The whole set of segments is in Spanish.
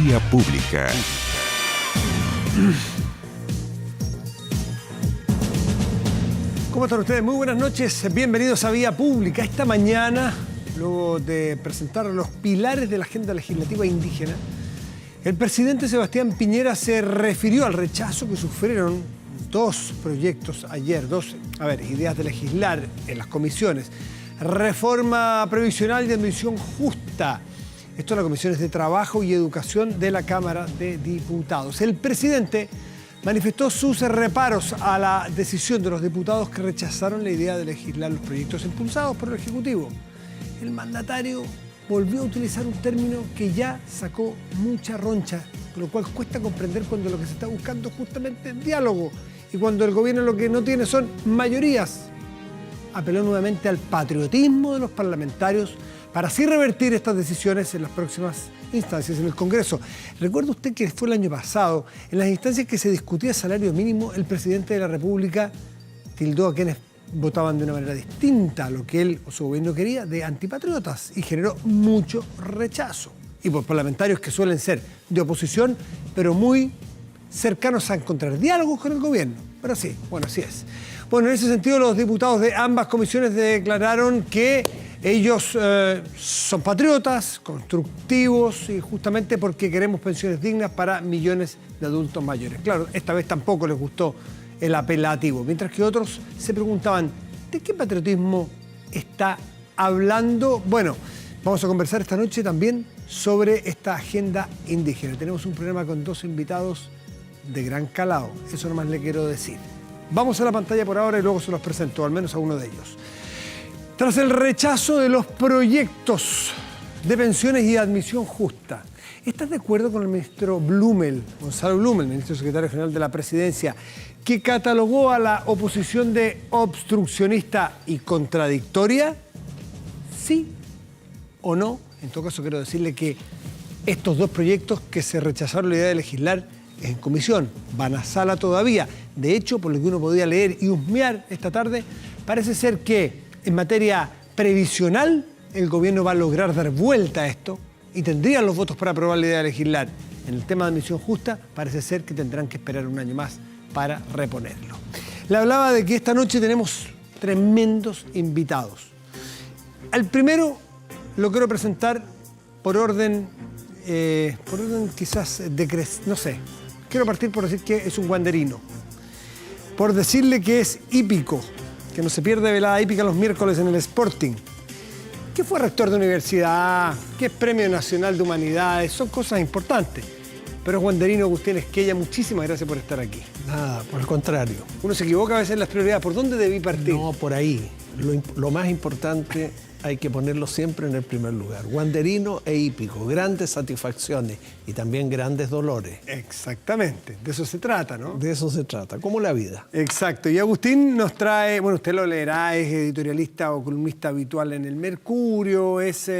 Vía Pública. ¿Cómo están ustedes? Muy buenas noches, bienvenidos a Vía Pública. Esta mañana, luego de presentar los pilares de la agenda legislativa indígena, el presidente Sebastián Piñera se refirió al rechazo que sufrieron dos proyectos ayer, ideas de legislar en las comisiones. Reforma previsional y admisión justa. Esto en las comisiones de Trabajo y Educación de la Cámara de Diputados. El presidente manifestó sus reparos a la decisión de los diputados que rechazaron la idea de legislar los proyectos impulsados por el Ejecutivo. El mandatario volvió a utilizar un término que ya sacó mucha roncha, con lo cual cuesta comprender cuando lo que se está buscando es justamente diálogo y cuando el gobierno lo que no tiene son mayorías. Apeló nuevamente al patriotismo de los parlamentarios para así revertir estas decisiones en las próximas instancias en el Congreso. Recuerda usted que fue el año pasado, en las instancias que se discutía el salario mínimo, el presidente de la República tildó a quienes votaban de una manera distinta a lo que él o su gobierno quería, de antipatriotas, y generó mucho rechazo. Y por parlamentarios que suelen ser de oposición, pero muy cercanos a encontrar diálogos con el gobierno. Pero sí, bueno, así es. Bueno, en ese sentido, los diputados de ambas comisiones declararon que ellos son patriotas, constructivos, y justamente porque queremos pensiones dignas para millones de adultos mayores. Claro, esta vez tampoco les gustó el apelativo, mientras que otros se preguntaban, ¿de qué patriotismo está hablando? Bueno, vamos a conversar esta noche también sobre esta agenda indígena. Tenemos un programa con dos invitados de gran calado, eso nomás le quiero decir. Vamos a la pantalla por ahora y luego se los presento, al menos a uno de ellos. Tras el rechazo de los proyectos de pensiones y admisión justa, ¿estás de acuerdo con el ministro Blumel, Gonzalo Blumel, ministro secretario general de la Presidencia, que catalogó a la oposición de obstruccionista y contradictoria? ¿Sí o no? En todo caso, quiero decirle que estos dos proyectos que se rechazaron la idea de legislar en comisión van a sala todavía. De hecho, por lo que uno podía leer y husmear esta tarde, parece ser que en materia previsional el gobierno va a lograr dar vuelta a esto y tendrían los votos para aprobar la idea de legislar. En el tema de admisión justa parece ser que tendrán que esperar un año más para reponerlo. Le hablaba de que esta noche tenemos tremendos invitados. Al primero lo quiero presentar por orden quizás no sé. Quiero partir por decir que es un guanderino, por decirle que es hípico, que no se pierde velada hípica los miércoles en el Sporting, que fue rector de universidad, que es Premio Nacional de Humanidades, son cosas importantes. Pero es guanderino Agustín Esquella, muchísimas gracias por estar aquí. Nada, por el contrario. Uno se equivoca a veces en las prioridades. ¿Por dónde debí partir? No, por ahí. Lo más importante hay que ponerlo siempre en el primer lugar. Guanderino e hípico, grandes satisfacciones y también grandes dolores. Exactamente, de eso se trata, ¿no? De eso se trata, como la vida. Exacto, y Agustín nos trae, bueno, usted lo leerá, es editorialista o columnista habitual en El Mercurio, es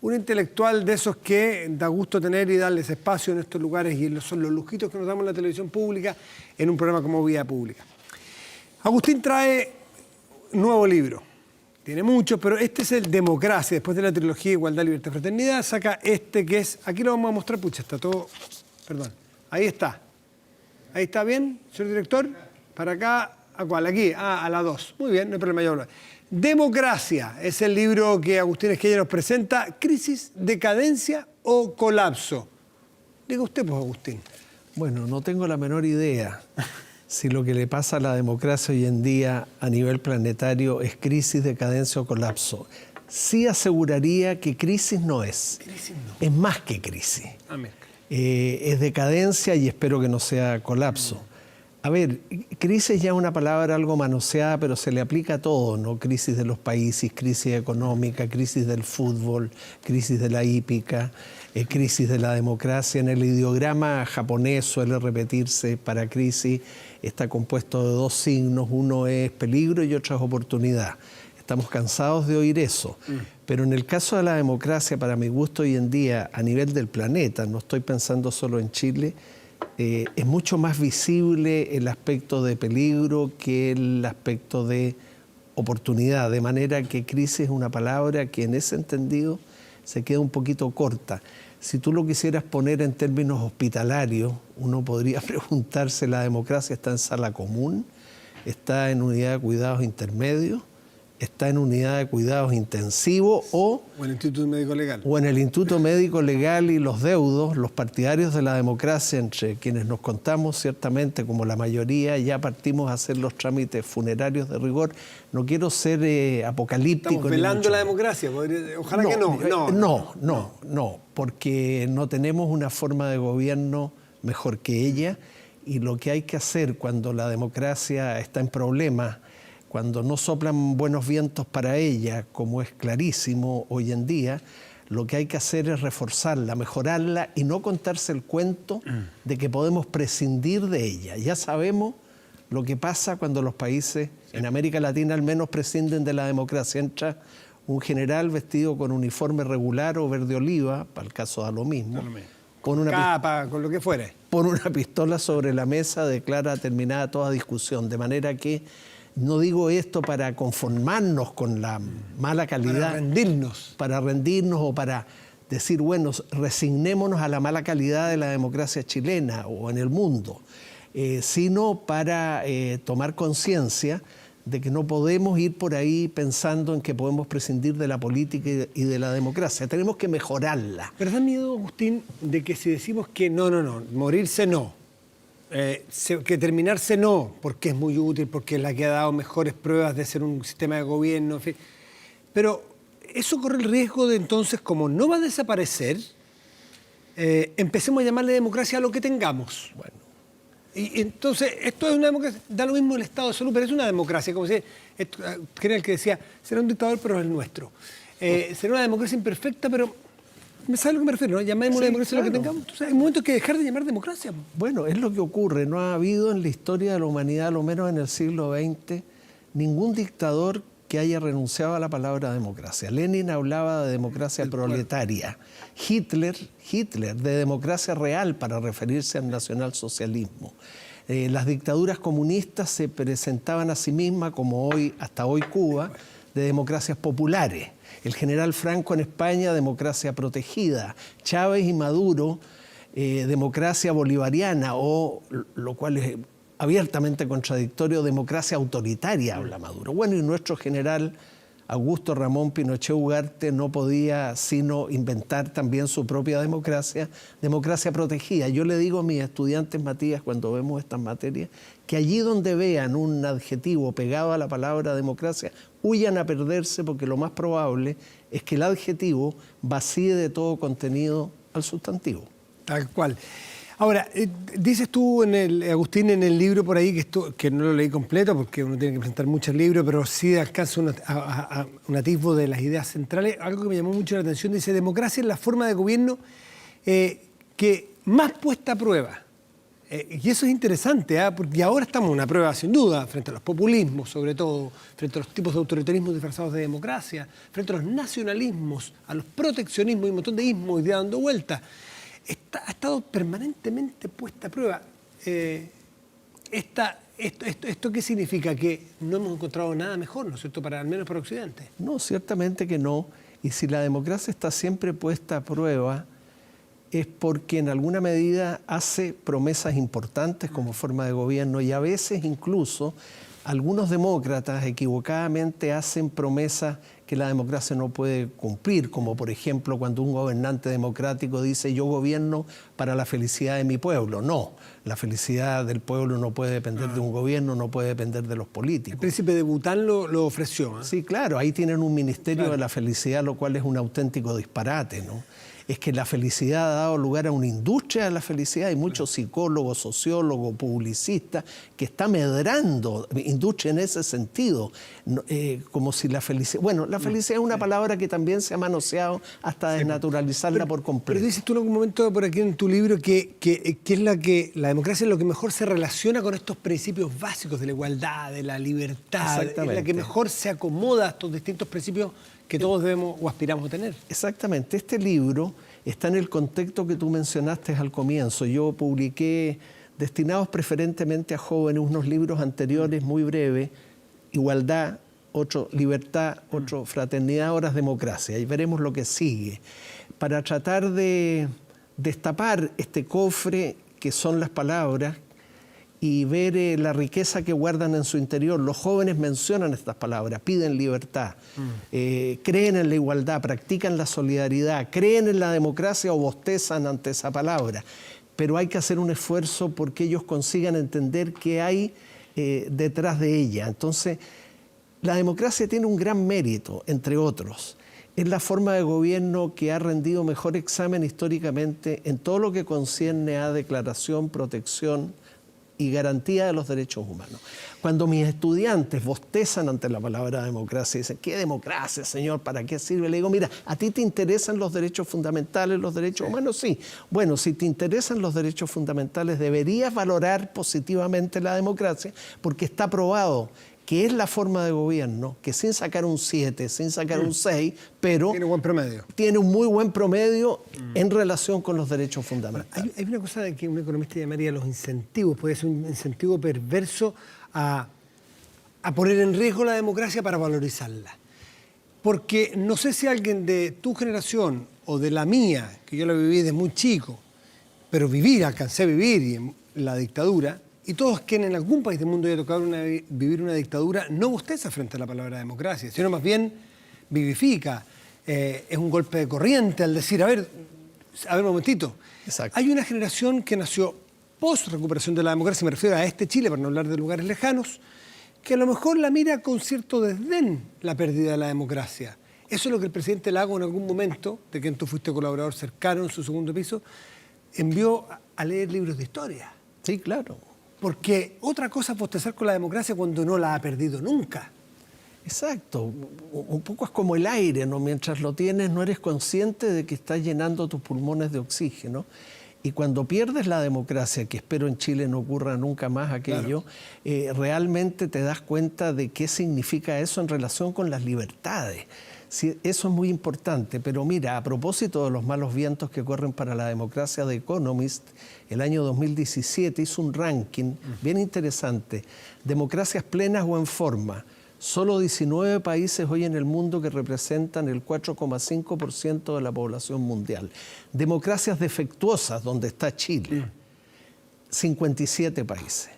un intelectual de esos que da gusto tener y darles espacio en estos lugares, y son los lujitos que nos damos en la televisión pública en un programa como Vía Pública. Agustín trae un nuevo libro. Tiene muchos, pero este es el Democracia, después de la trilogía Igualdad, Libertad, Fraternidad, saca este que es, aquí lo vamos a mostrar, pucha, está todo, perdón, ahí está bien, señor director, para acá, ¿a cuál? Aquí, a la 2, muy bien, no hay problema, ya hablo. Democracia es el libro que Agustín Esquella nos presenta, crisis, decadencia o colapso. Diga usted, pues, Agustín. Bueno, no tengo la menor idea si lo que le pasa a la democracia hoy en día a nivel planetario es crisis, decadencia o colapso. Sí aseguraría que crisis no es. Crisis no. Es más que crisis. Amén. Es decadencia y espero que no sea colapso. A ver, crisis ya es una palabra algo manoseada, pero se le aplica a todo, ¿no? Crisis de los países, crisis económica, crisis del fútbol, crisis de la hípica, crisis de la democracia. En el ideograma japonés suele repetirse para crisis, está compuesto de dos signos, uno es peligro y otro es oportunidad. Estamos cansados de oír eso. Pero en el caso de la democracia, para mi gusto hoy en día, a nivel del planeta, no estoy pensando solo en Chile, es mucho más visible el aspecto de peligro que el aspecto de oportunidad. De manera que crisis es una palabra que en ese entendido se queda un poquito corta. Si tú lo quisieras poner en términos hospitalarios, uno podría preguntarse, ¿la democracia está en sala común? ¿Está en unidad de cuidados intermedios? ¿Está en unidad de cuidados intensivos o en el Instituto Médico Legal? O en el Instituto Médico Legal y los deudos, los partidarios de la democracia, entre quienes nos contamos ciertamente como la mayoría, ya partimos a hacer los trámites funerarios de rigor. No quiero ser apocalíptico. Estamos velando la democracia, ojalá que no. No, porque no tenemos una forma de gobierno mejor que ella, y lo que hay que hacer cuando la democracia está en problemas, cuando no soplan buenos vientos para ella, como es clarísimo hoy en día, lo que hay que hacer es reforzarla, mejorarla y no contarse el cuento de que podemos prescindir de ella. Ya sabemos lo que pasa cuando los países, en América Latina al menos, prescinden de la democracia. Entra un general vestido con uniforme regular o verde oliva, para el caso da lo mismo, con una capa, con lo que fuere. Pone una pistola sobre la mesa, declara terminada toda discusión, de manera que no digo esto para conformarnos con la mala calidad. Para rendirnos o para decir, bueno, resignémonos a la mala calidad de la democracia chilena o en el mundo, sino para tomar conciencia de que no podemos ir por ahí pensando en que podemos prescindir de la política y de la democracia. Tenemos que mejorarla. Pero da miedo, Agustín, de que si decimos que no, morirse no. Que terminarse no, porque es muy útil, porque es la que ha dado mejores pruebas de ser un sistema de gobierno, en fin. Pero eso corre el riesgo de entonces, como no va a desaparecer, empecemos a llamarle democracia a lo que tengamos. Bueno. Y entonces, esto es una democracia, da lo mismo el estado de salud, pero es una democracia, como si, era el que decía, será un dictador, pero es el nuestro. Será una democracia imperfecta, pero ¿me sabes a lo que me refiero? ¿No? Llamémosle democracia a lo que tengamos. Entonces, hay momentos que dejar de llamar democracia. Bueno, es lo que ocurre. No ha habido en la historia de la humanidad, a lo menos en el siglo XX, ningún dictador que haya renunciado a la palabra democracia. Lenin hablaba de democracia proletaria. Hitler de democracia real para referirse al nacionalsocialismo. Las dictaduras comunistas se presentaban a sí mismas, como hoy, hasta hoy Cuba, de democracias populares. El general Franco en España, democracia protegida. Chávez y Maduro, democracia bolivariana, o, lo cual es abiertamente contradictorio, democracia autoritaria, habla Maduro. Bueno, y nuestro general Augusto Ramón Pinochet Ugarte no podía sino inventar también su propia democracia protegida. Yo le digo a mis estudiantes, Matías, cuando vemos estas materias, que allí donde vean un adjetivo pegado a la palabra democracia, huyan a perderse, porque lo más probable es que el adjetivo vacíe de todo contenido al sustantivo. Tal cual. Ahora, dices tú, Agustín, en el libro por ahí, que no lo leí completo porque uno tiene que presentar muchos libros, pero sí alcanza un atisbo de las ideas centrales. Algo que me llamó mucho la atención, dice, democracia es la forma de gobierno que más puesta a prueba. Y eso es interesante, porque ahora estamos en una prueba sin duda, frente a los populismos sobre todo, frente a los tipos de autoritarismos disfrazados de democracia, frente a los nacionalismos, a los proteccionismos y un montón de ismos y dando vueltas. Ha estado permanentemente puesta a prueba. ¿Esto qué significa? Que no hemos encontrado nada mejor, ¿no es cierto?, al menos para Occidente. No, ciertamente que no. Y si la democracia está siempre puesta a prueba, es porque en alguna medida hace promesas importantes como forma de gobierno, y a veces incluso algunos demócratas equivocadamente hacen promesas que la democracia no puede cumplir, como por ejemplo cuando un gobernante democrático dice yo gobierno para la felicidad de mi pueblo. No, la felicidad del pueblo no puede depender de un gobierno, no puede depender de los políticos. El príncipe de Bután lo ofreció. Sí, claro, ahí tienen un ministerio de la felicidad, lo cual es un auténtico disparate, ¿no? Es que la felicidad ha dado lugar a una industria de la felicidad. Hay muchos psicólogos, sociólogos, publicistas que están medrando industria en ese sentido, como si la felicidad... Bueno, la felicidad es una palabra que también se ha manoseado hasta desnaturalizarla por completo. Pero dices tú en algún momento por aquí en tu libro que la democracia es lo que mejor se relaciona con estos principios básicos de la igualdad, de la libertad. Es la que mejor se acomoda a estos distintos principios que todos debemos o aspiramos a tener. Exactamente. Este libro está en el contexto que tú mencionaste al comienzo. Yo publiqué, destinados preferentemente a jóvenes, unos libros anteriores muy breves, Igualdad, otro libertad, otro fraternidad, ahora es democracia. Y veremos lo que sigue. Para tratar de destapar este cofre que son las palabras y ver la riqueza que guardan en su interior. Los jóvenes mencionan estas palabras, piden libertad, creen en la igualdad, practican la solidaridad, creen en la democracia o bostezan ante esa palabra. Pero hay que hacer un esfuerzo porque ellos consigan entender qué hay detrás de ella. Entonces, la democracia tiene un gran mérito, entre otros. Es la forma de gobierno que ha rendido mejor examen históricamente en todo lo que concierne a declaración, protección y garantía de los derechos humanos. Cuando mis estudiantes bostezan ante la palabra democracia y dicen, ¿qué democracia, señor? ¿Para qué sirve? Le digo, mira, ¿a ti te interesan los derechos fundamentales, los derechos humanos? Sí. Bueno, si te interesan los derechos fundamentales, deberías valorar positivamente la democracia porque está probado que es la forma de gobierno, que sin sacar un 7, sin sacar un 6, pero tiene buen promedio. Tiene un muy buen promedio en relación con los derechos fundamentales. Hay una cosa que un economista llamaría los incentivos, puede ser un incentivo perverso a poner en riesgo la democracia para valorizarla. Porque no sé si alguien de tu generación o de la mía, que yo la viví desde muy chico, pero alcancé a vivir y en la dictadura, y todos quienes en algún país del mundo haya tocado vivir una dictadura, no bosteza frente a la palabra democracia, sino más bien vivifica. Es un golpe de corriente al decir, a ver un momentito. Exacto. Hay una generación que nació post-recuperación de la democracia, me refiero a este Chile, para no hablar de lugares lejanos, que a lo mejor la mira con cierto desdén la pérdida de la democracia. Eso es lo que el presidente Lago en algún momento, de quien tú fuiste colaborador cercano en su segundo piso, envió a leer libros de historia. Sí, claro. Porque otra cosa es bostezar con la democracia cuando no la ha perdido nunca. Exacto. Un poco es como el aire, ¿no? Mientras lo tienes no eres consciente de que estás llenando tus pulmones de oxígeno. Y cuando pierdes la democracia, que espero en Chile no ocurra nunca más aquello, claro, realmente te das cuenta de qué significa eso en relación con las libertades. Sí, eso es muy importante, pero mira, a propósito de los malos vientos que corren para la democracia, The Economist, el año 2017 hizo un ranking bien interesante, democracias plenas o en forma. Solo 19 países hoy en el mundo que representan el 4,5% de la población mundial. Democracias defectuosas, donde está Chile, 57 países.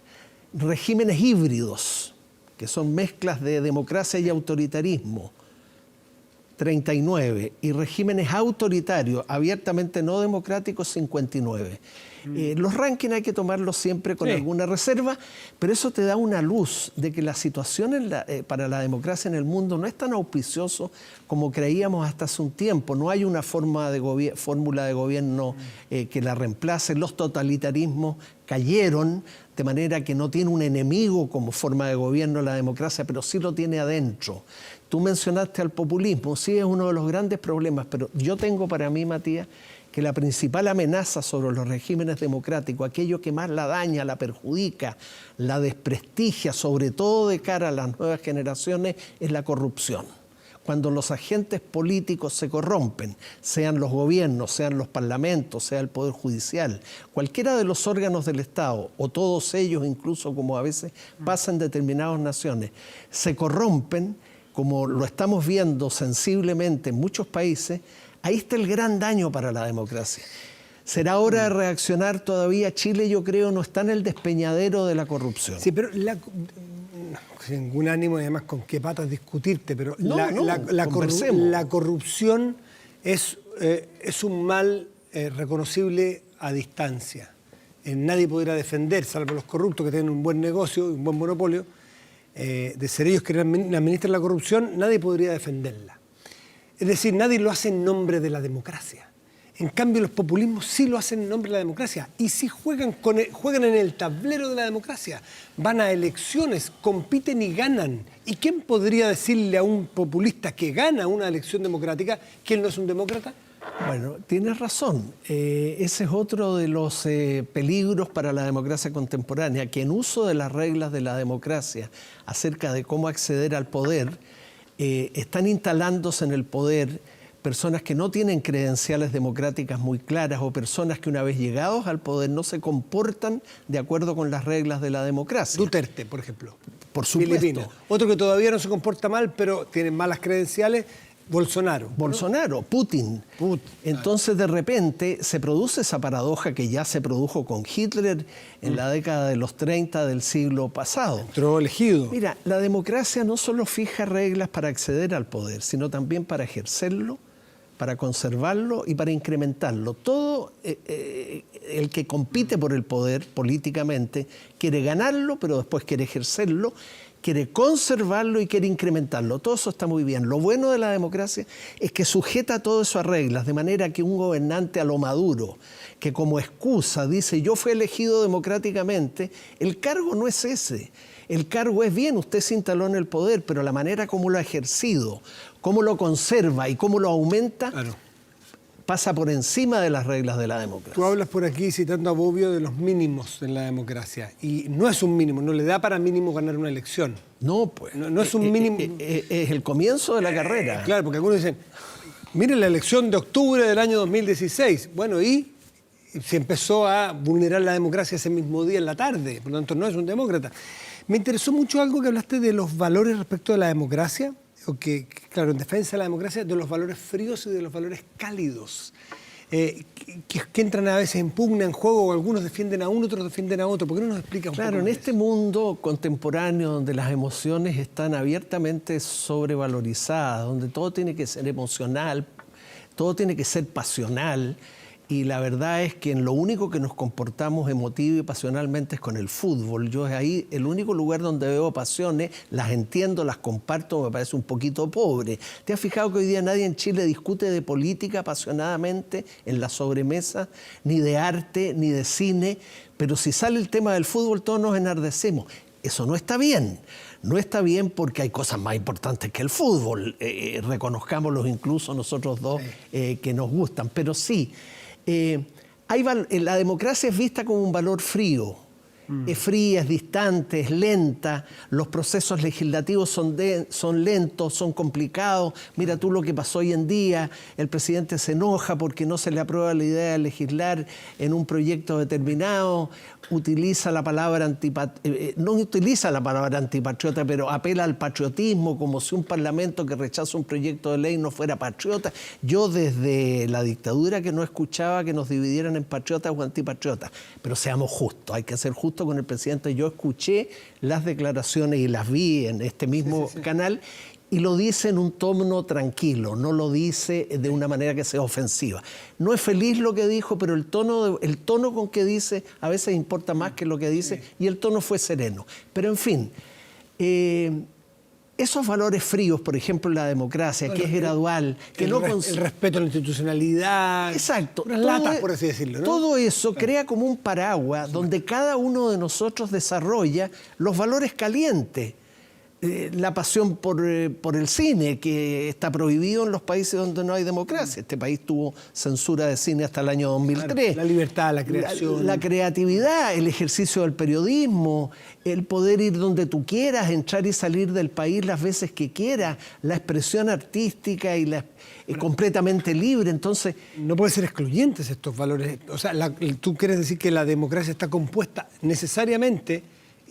Regímenes híbridos, que son mezclas de democracia y autoritarismo, 39, y regímenes autoritarios, abiertamente no democráticos, 59. Los rankings hay que tomarlos siempre con alguna reserva, pero eso te da una luz de que la situación para la democracia en el mundo no es tan auspicioso como creíamos hasta hace un tiempo. No hay una fórmula de gobierno que la reemplace. Los totalitarismos cayeron, de manera que no tiene un enemigo como forma de gobierno la democracia, pero sí lo tiene adentro. Tú mencionaste al populismo, sí es uno de los grandes problemas, pero yo tengo para mí, Matías, que la principal amenaza sobre los regímenes democráticos, aquello que más la daña, la perjudica, la desprestigia, sobre todo de cara a las nuevas generaciones, es la corrupción. Cuando los agentes políticos se corrompen, sean los gobiernos, sean los parlamentos, sea el Poder Judicial, cualquiera de los órganos del Estado, o todos ellos, incluso como a veces pasa en determinadas naciones, se corrompen, como lo estamos viendo sensiblemente en muchos países, ahí está el gran daño para la democracia. Será hora de reaccionar todavía. Chile, yo creo, no está en el despeñadero de la corrupción. Sí, pero sin ningún ánimo y además con qué patas discutirte, pero la corrupción es un mal reconocible a distancia. Nadie podrá defender, salvo los corruptos que tienen un buen negocio, un buen monopolio, de ser ellos que administran la corrupción, nadie podría defenderla. Es decir, nadie lo hace en nombre de la democracia. En cambio, los populismos sí lo hacen en nombre de la democracia. Y sí juegan en el tablero de la democracia. Van a elecciones, compiten y ganan. ¿Y quién podría decirle a un populista que gana una elección democrática que él no es un demócrata? Bueno, tienes razón. Ese es otro de los peligros para la democracia contemporánea, que en uso de las reglas de la democracia acerca de cómo acceder al poder, están instalándose en el poder personas que no tienen credenciales democráticas muy claras o personas que una vez llegados al poder no se comportan de acuerdo con las reglas de la democracia. Duterte, por ejemplo. por supuesto. Filipinas. Otro que todavía no se comporta mal, pero tiene malas credenciales, Bolsonaro. Bolsonaro, Putin. Entonces, de repente, se produce esa paradoja que ya se produjo con Hitler en la década de los 30 del siglo pasado. Entró elegido. Mira, la democracia no solo fija reglas para acceder al poder, sino también para ejercerlo, para conservarlo y para incrementarlo. Todo el que compite por el poder políticamente quiere ganarlo, pero después quiere ejercerlo, quiere conservarlo y quiere incrementarlo. Todo eso está muy bien. Lo bueno de la democracia es que sujeta todo eso a reglas, de manera que un gobernante a lo Maduro, que como excusa dice yo fui elegido democráticamente, el cargo no es ese. El cargo es bien, usted se instaló en el poder, pero la manera como lo ha ejercido, cómo lo conserva y cómo lo aumenta, claro, pasa por encima de las reglas de la democracia. Tú hablas por aquí citando a Bobbio de los mínimos en la democracia. Y no es un mínimo, no le da para mínimo ganar una elección. No, pues. No es un mínimo. Es el comienzo de la carrera. Claro, porque algunos dicen, miren la elección de octubre del año 2016. Bueno, y se empezó a vulnerar la democracia ese mismo día en la tarde. Por lo tanto, no es un demócrata. Me interesó mucho algo que hablaste de los valores respecto de la democracia, o que, claro, en defensa de la democracia, de los valores fríos y de los valores cálidos, que entran a veces en pugna, en juego, o algunos defienden a uno, otros defienden a otro. ¿Por qué no nos explicas un poco? Claro, en este mundo contemporáneo donde las emociones están abiertamente sobrevalorizadas, donde todo tiene que ser emocional, todo tiene que ser pasional, y la verdad es que en lo único que nos comportamos emotivo y pasionalmente es con el fútbol. Yo es ahí el único lugar donde veo pasiones, las entiendo, las comparto, me parece un poquito pobre. ¿Te has fijado que hoy día nadie en Chile discute de política apasionadamente en la sobremesa, ni de arte, ni de cine? Pero si sale el tema del fútbol todos nos enardecemos. Eso no está bien. No está bien porque hay cosas más importantes que el fútbol. Reconozcámoslos incluso nosotros dos que nos gustan. Pero sí, la democracia es vista como un valor frío. Es fría, es distante, es lenta, los procesos legislativos son lentos, son complicados. Mira tú lo que pasó hoy en día, el presidente se enoja porque no se le aprueba la idea de legislar en un proyecto determinado, utiliza la palabra no utiliza la palabra antipatriota, pero apela al patriotismo como si un parlamento que rechaza un proyecto de ley no fuera patriota. Yo desde la dictadura que no escuchaba que nos dividieran en patriotas o antipatriotas, pero seamos justos, hay que ser justos con el presidente. Yo escuché las declaraciones y las vi en este mismo canal y lo dice en un tono tranquilo, no lo dice de una manera que sea ofensiva. No es feliz lo que dijo, pero el tono con que dice a veces importa más que lo que dice, y el tono fue sereno. Pero en fin, esos valores fríos, por ejemplo, la democracia, bueno, que es gradual, que el respeto a la institucionalidad. Exacto. Unas latas, por así decirlo, ¿no? Todo eso crea como un paraguas donde cada uno de nosotros desarrolla los valores calientes. La pasión por el cine, que está prohibido en los países donde no hay democracia. Este país tuvo censura de cine hasta el año 2003. Claro, la libertad, la creación. La creatividad, el ejercicio del periodismo, el poder ir donde tú quieras, entrar y salir del país las veces que quieras, la expresión artística y completamente libre. Entonces, no pueden ser excluyentes estos valores. O sea, tú quieres decir que la democracia está compuesta necesariamente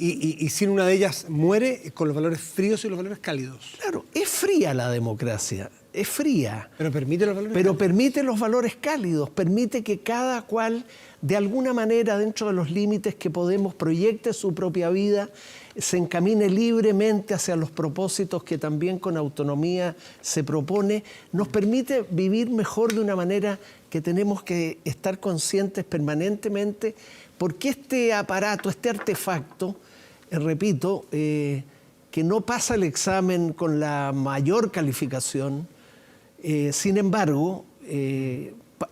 y sin una de ellas muere, con los valores fríos y los valores cálidos. Claro, es fría la democracia, es fría. Pero permite los valores cálidos. Permite los valores cálidos, permite que cada cual, de alguna manera, dentro de los límites que podemos, proyecte su propia vida, se encamine libremente hacia los propósitos que también con autonomía se propone, nos permite vivir mejor de una manera que tenemos que estar conscientes permanentemente, porque este aparato, este artefacto, repito, que no pasa el examen con la mayor calificación, sin embargo,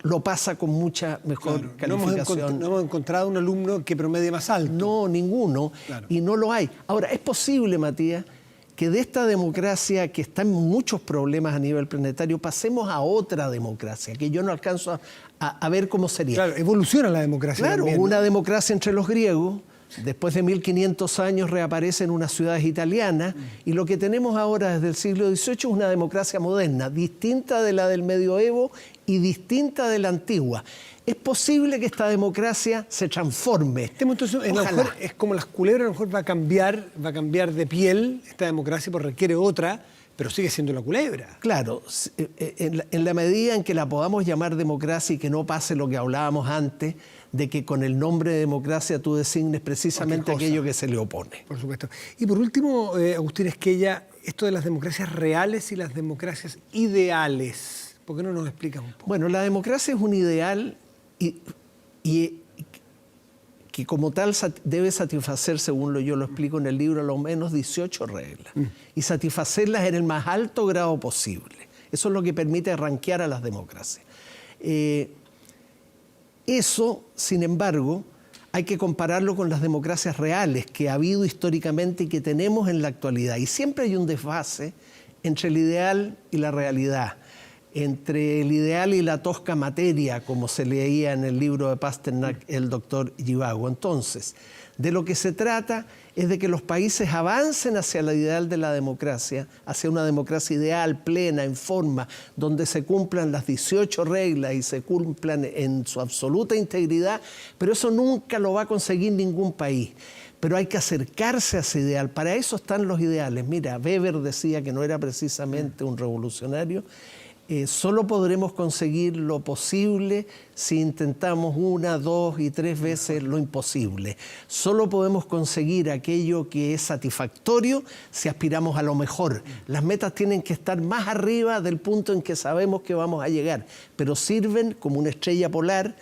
lo pasa con mucha mejor calificación. No hemos encontrado un alumno que promedie más alto. No, ninguno, y no lo hay. Ahora, es posible, Matías, que de esta democracia que está en muchos problemas a nivel planetario, pasemos a otra democracia, que yo no alcanzo a ver cómo sería. Claro, evoluciona la democracia. Claro, también, ¿no? Una democracia entre los griegos, Después de 1500 años reaparece en unas ciudades italianas y lo que tenemos ahora desde el siglo XVIII es una democracia moderna, distinta de la del medioevo y distinta de la antigua. Es posible que esta democracia se transforme. Entonces, es como las culebras, a lo mejor va a cambiar de piel esta democracia, porque requiere otra, pero sigue siendo la culebra. Claro, en la medida en que la podamos llamar democracia y que no pase lo que hablábamos antes, de que con el nombre de democracia tú designes precisamente aquello que se le opone. Por supuesto. Y por último, Agustín Esquella, esto de las democracias reales y las democracias ideales, ¿por qué no nos explicas un poco? Bueno, la democracia es un ideal y que como tal debe satisfacer, según yo lo explico en el libro, a lo menos 18 reglas. Y satisfacerlas en el más alto grado posible. Eso es lo que permite rankear a las democracias. Eso, sin embargo, hay que compararlo con las democracias reales que ha habido históricamente y que tenemos en la actualidad. Y siempre hay un desfase entre el ideal y la realidad, entre el ideal y la tosca materia, como se leía en el libro de Pasternak, el doctor Zhivago. Entonces, de lo que se trata es de que los países avancen hacia el ideal de la democracia, hacia una democracia ideal, plena, en forma, donde se cumplan las 18 reglas y se cumplan en su absoluta integridad, pero eso nunca lo va a conseguir ningún país. Pero hay que acercarse a ese ideal. Para eso están los ideales. Mira, Weber decía que no era precisamente un revolucionario. Solo podremos conseguir lo posible si intentamos 1, 2 y 3 veces lo imposible. Solo podemos conseguir aquello que es satisfactorio si aspiramos a lo mejor. Las metas tienen que estar más arriba del punto en que sabemos que vamos a llegar, pero sirven como una estrella polar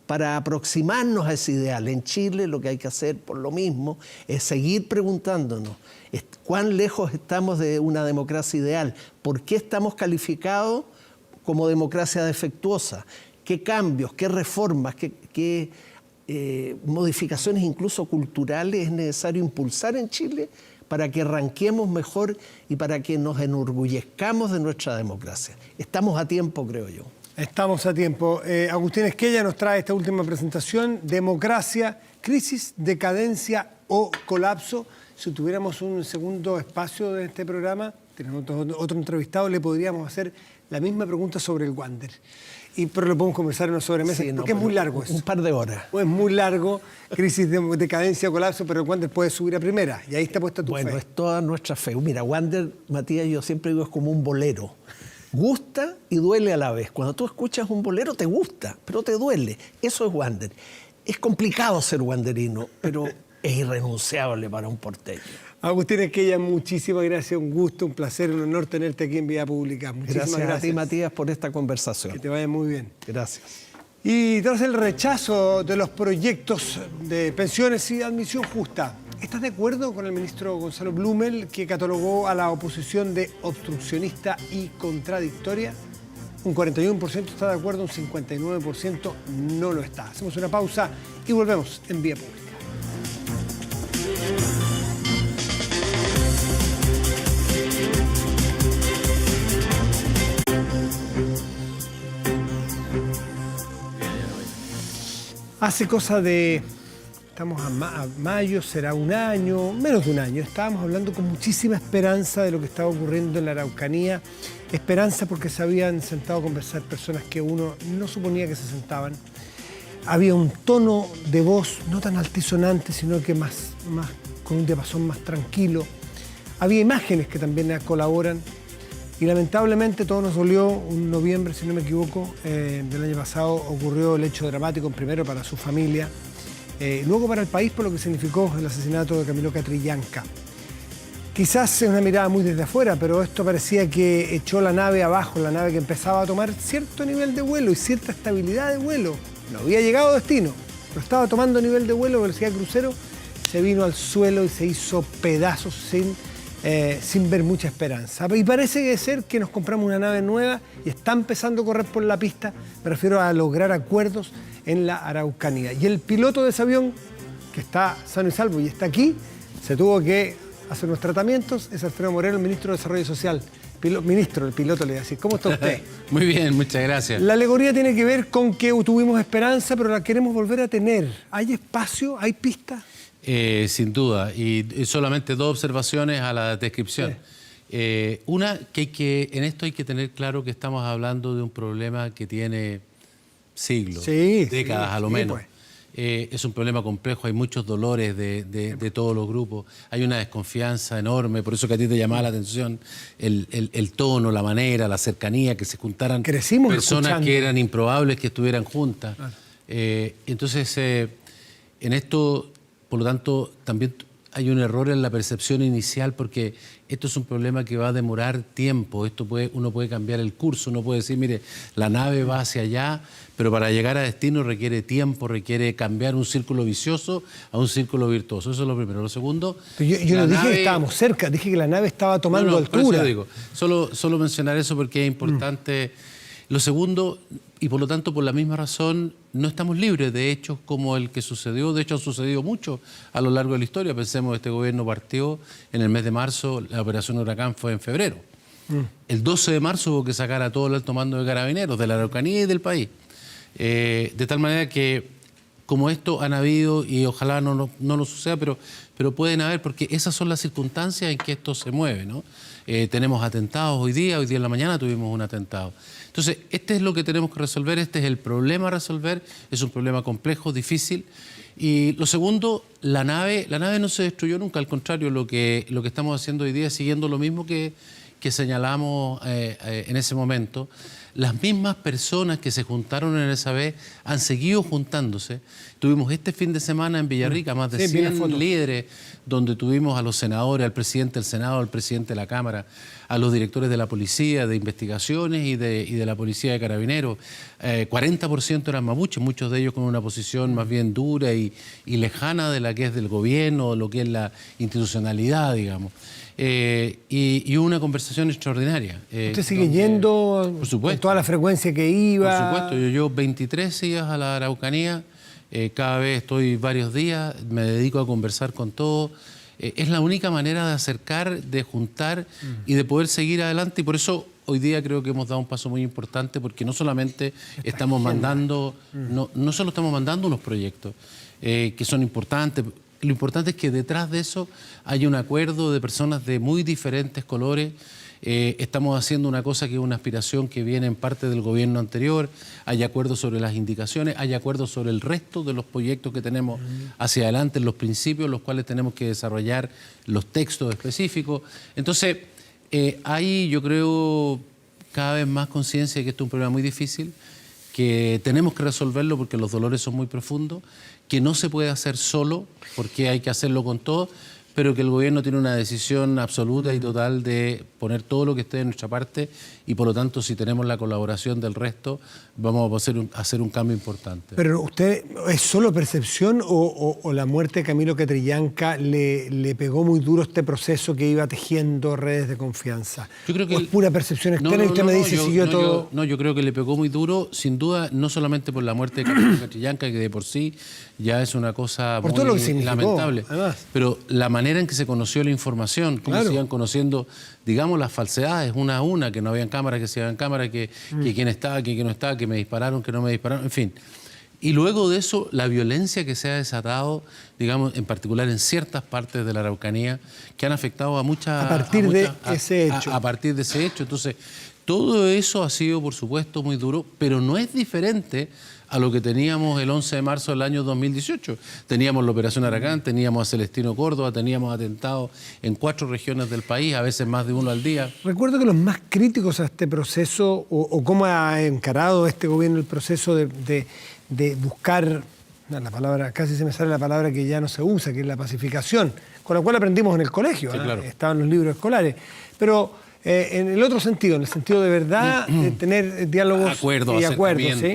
para aproximarnos a ese ideal. En Chile lo que hay que hacer por lo mismo es seguir preguntándonos cuán lejos estamos de una democracia ideal, por qué estamos calificados como democracia defectuosa, qué cambios, qué reformas, qué modificaciones incluso culturales es necesario impulsar en Chile para que ranquemos mejor y para que nos enorgullezcamos de nuestra democracia. Estamos a tiempo, creo yo. Estamos a tiempo. Agustín Esquella nos trae esta última presentación, Democracia, crisis, decadencia o colapso. Si tuviéramos un segundo espacio de este programa, tenemos otro entrevistado, le podríamos hacer la misma pregunta sobre el Wander. Pero lo podemos conversar en una sobremesa, sí, porque es muy largo eso. Un par de horas. Es muy largo, crisis, decadencia, colapso, pero el Wander puede subir a primera, y ahí está puesta tu fe. Bueno, es toda nuestra fe. Mira, Wander, Matías, yo siempre digo, es como un bolero. Gusta y duele a la vez. Cuando tú escuchas un bolero te gusta, pero te duele. Eso es Wander. Es complicado ser wanderino, pero es irrenunciable para un porteño. Agustín Esquella, muchísimas gracias, un gusto, un placer, un honor tenerte aquí en Vía Pública. Muchísimas gracias a ti, Matías, por esta conversación. Que te vaya muy bien. Gracias. Y tras el rechazo de los proyectos de pensiones y admisión justa, ¿estás de acuerdo con el ministro Gonzalo Blumel, que catalogó a la oposición de obstruccionista y contradictoria? Un 41% está de acuerdo, un 59% no lo está. Hacemos una pausa y volvemos en Vía Pública. Hace cosa de, estamos a mayo, será un año, menos de un año, estábamos hablando con muchísima esperanza de lo que estaba ocurriendo en la Araucanía, esperanza porque se habían sentado a conversar personas que uno no suponía que se sentaban. Había un tono de voz no tan altisonante, sino que más con un diapasón más tranquilo. Había imágenes que también colaboran. Y lamentablemente todo nos dolió. Un noviembre, si no me equivoco, del año pasado ocurrió el hecho dramático, primero para su familia, luego para el país por lo que significó el asesinato de Camilo Catrillanca. Quizás es una mirada muy desde afuera, pero esto parecía que echó la nave abajo, la nave que empezaba a tomar cierto nivel de vuelo y cierta estabilidad de vuelo. No había llegado a destino, pero estaba tomando nivel de vuelo, velocidad crucero, se vino al suelo y se hizo pedazos sin ver mucha esperanza. Y parece ser que nos compramos una nave nueva y está empezando a correr por la pista, me refiero a lograr acuerdos en la Araucanía. Y el piloto de ese avión, que está sano y salvo y está aquí, se tuvo que hacer unos tratamientos, es Alfredo Moreno, el ministro de Desarrollo Social. Ministro, el piloto le voy a decir, ¿cómo está usted? Muy bien, muchas gracias. La alegoría tiene que ver con que tuvimos esperanza, pero la queremos volver a tener. ¿Hay espacio? ¿Hay pista? Sin duda, y solamente 2 observaciones a la descripción. Una, que en esto hay que tener claro que estamos hablando de un problema que tiene siglos, décadas a lo menos. Pues. Es un problema complejo, hay muchos dolores de todos los grupos, hay una desconfianza enorme, por eso que a ti te llamaba la atención el tono, la manera, la cercanía, que se juntaran personas que eran improbables que estuvieran juntas. Claro. Entonces, en esto, por lo tanto, también hay un error en la percepción inicial, porque esto es un problema que va a demorar tiempo. Uno puede cambiar el curso, uno puede decir, mire, la nave va hacia allá, pero para llegar a destino requiere tiempo, requiere cambiar un círculo vicioso a un círculo virtuoso. Eso es lo primero. Lo segundo... Yo no dije que estábamos cerca, dije que la nave estaba tomando altura. Digo, solo mencionar eso porque es importante. Lo segundo, y por lo tanto por la misma razón, no estamos libres de hechos como el que sucedió. De hecho, ha sucedido mucho a lo largo de la historia. Pensemos, este gobierno partió en el mes de marzo, la operación Huracán fue en febrero. El 12 de marzo hubo que sacar a todo el alto mando de Carabineros, de la Araucanía y del país. De tal manera que, como esto han habido, y ojalá no lo suceda, pero pueden haber, porque esas son las circunstancias en que esto se mueve, ¿no? Tenemos atentados hoy día en la mañana tuvimos un atentado. Entonces, este es lo que tenemos que resolver, este es el problema a resolver, es un problema complejo, difícil. Y lo segundo, la nave no se destruyó nunca, al contrario, lo que estamos haciendo hoy día es siguiendo lo mismo que señalamos en ese momento. Las mismas personas que se juntaron en esa vez han seguido juntándose. Tuvimos este fin de semana en Villarrica más de 100 líderes, donde tuvimos a los senadores, al presidente del Senado, al presidente de la Cámara, a los directores de la Policía, de Investigaciones y de la Policía de Carabineros. 40% eran mapuches, muchos de ellos con una posición más bien dura y lejana de la que es del gobierno, lo que es la institucionalidad, digamos. Y una conversación extraordinaria. ¿Usted sigue yendo por supuesto, con toda la frecuencia que iba? Por supuesto, yo llevo 23 días a la Araucanía, cada vez estoy varios días, me dedico a conversar con todos. Es la única manera de acercar, de juntar y de poder seguir adelante, y por eso hoy día creo que hemos dado un paso muy importante, porque no solamente estamos mandando, no solo estamos mandando unos proyectos que son importantes. Lo importante es que detrás de eso hay un acuerdo de personas de muy diferentes colores. Estamos haciendo una cosa que es una aspiración que viene en parte del gobierno anterior. Hay acuerdos sobre las indicaciones, hay acuerdos sobre el resto de los proyectos que tenemos hacia adelante, los principios, los cuales tenemos que desarrollar los textos específicos. Entonces, hay, yo creo, cada vez más conciencia de que esto es un problema muy difícil, que tenemos que resolverlo porque los dolores son muy profundos, que no se puede hacer solo porque hay que hacerlo con todo, pero que el gobierno tiene una decisión absoluta y total de poner todo lo que esté de nuestra parte, y por lo tanto, si tenemos la colaboración del resto, vamos a hacer un cambio importante. ¿Pero usted es solo percepción o la muerte de Camilo Catrillanca le pegó muy duro este proceso que iba tejiendo redes de confianza? Yo creo que ¿O es pura percepción externa y usted me dice si yo todo...? Yo creo que le pegó muy duro, sin duda, no solamente por la muerte de Camilo Catrillanca, que de por sí ya es una cosa por muy todo lo que significó, lamentable, además. Pero la manera en que se conoció la información, cómo se iban conociendo, digamos, las falsedades, una a una, que no habían cámaras, que se habían cámaras, que quién estaba, que quién no estaba, que me dispararon, que no me dispararon, en fin. Y luego de eso, la violencia que se ha desatado, digamos, en particular en ciertas partes de la Araucanía, que han afectado a muchas... A partir de ese hecho. A partir de ese hecho. Entonces, todo eso ha sido, por supuesto, muy duro, pero no es diferente a lo que teníamos el 11 de marzo del año 2018. Teníamos la Operación Huracán, teníamos a Celestino Córdoba, teníamos atentados en 4 regiones del país, a veces más de uno al día. Recuerdo que los más críticos a este proceso, o cómo ha encarado este gobierno el proceso de buscar, la palabra, casi se me sale la palabra que ya no se usa, que es la pacificación, con la cual aprendimos en el colegio, sí, claro. Estaban los libros escolares, pero en el otro sentido, en el sentido de verdad, de tener diálogos y acuerdos, ¿sí?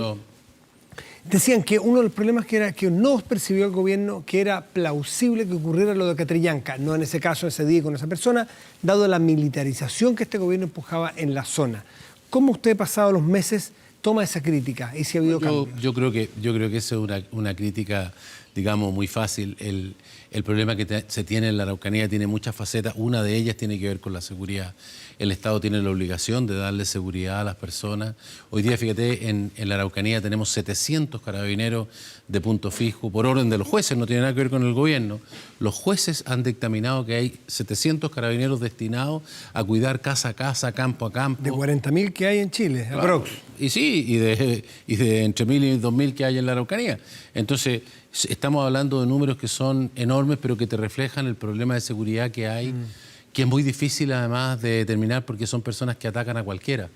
Decían que uno de los problemas que era que no percibió el gobierno que era plausible que ocurriera lo de Catrillanca, no en ese caso, ese día con esa persona, dado la militarización que este gobierno empujaba en la zona. ¿Cómo usted, pasados los meses, toma esa crítica y si ha habido cambios? Yo creo que esa es una crítica digamos, muy fácil. El problema que se tiene en la Araucanía tiene muchas facetas. Una de ellas tiene que ver con la seguridad. El Estado tiene la obligación de darle seguridad a las personas. Hoy día, fíjate, en la Araucanía tenemos 700 carabineros de punto fijo por orden de los jueces, no tiene nada que ver con el gobierno. Los jueces han dictaminado que hay 700 carabineros destinados a cuidar casa a casa, campo a campo. De 40.000 que hay en Chile, Claro. aprox. Y sí, y de entre 1.000 y 2.000 que hay en la Araucanía. Entonces, estamos hablando de números que son enormes, pero que te reflejan el problema de seguridad que hay, que es muy difícil además de determinar porque son personas que atacan a cualquiera.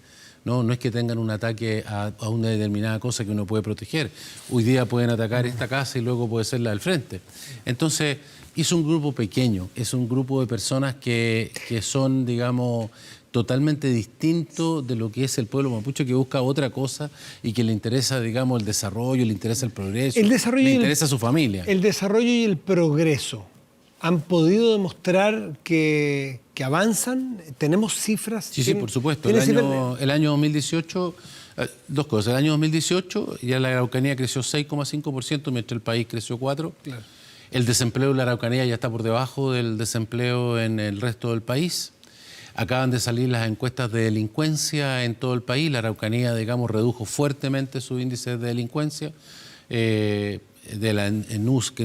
No es que tengan un ataque a una determinada cosa que uno puede proteger. Hoy día pueden atacar esta casa y luego puede ser la del frente. Entonces, es un grupo pequeño, es un grupo de personas que son, digamos, totalmente distinto de lo que es el pueblo mapuche, que busca otra cosa y que le interesa, digamos, el desarrollo, le interesa el progreso, le interesa a su familia. El desarrollo y el progreso han podido demostrar que avanzan. ¿Tenemos cifras? Sí, por supuesto. ¿Tiene El año 2018, dos cosas. El año 2018 ya la Araucanía creció 6,5%, mientras el país creció 4%. Claro. El desempleo en la Araucanía ya está por debajo del desempleo en el resto del país. Acaban de salir las encuestas de delincuencia en todo el país. La Araucanía, digamos, redujo fuertemente su índice de delincuencia, de la ENDUSC,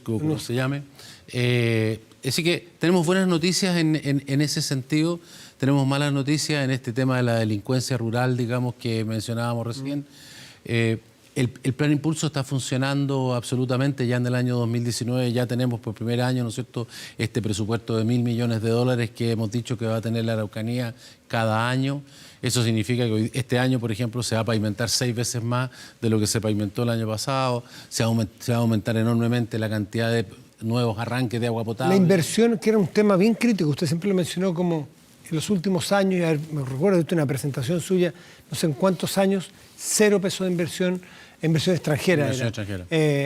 como se llame. Así que tenemos buenas noticias en ese sentido. Tenemos malas noticias en este tema de la delincuencia rural, digamos, que mencionábamos recién. El Plan Impulso está funcionando absolutamente. Ya en el año 2019 ya tenemos por primer año, ¿no es cierto?, este presupuesto de $1.000 millones que hemos dicho que va a tener la Araucanía cada año. Eso significa que este año, por ejemplo, se va a pavimentar 6 veces más de lo que se pavimentó el año pasado. Se va a aumentar enormemente la cantidad de nuevos arranques de agua potable. La inversión, que era un tema bien crítico, usted siempre lo mencionó como en los últimos años, y me recuerdo de una presentación suya, no sé en cuántos años, 0 pesos de inversión extranjera,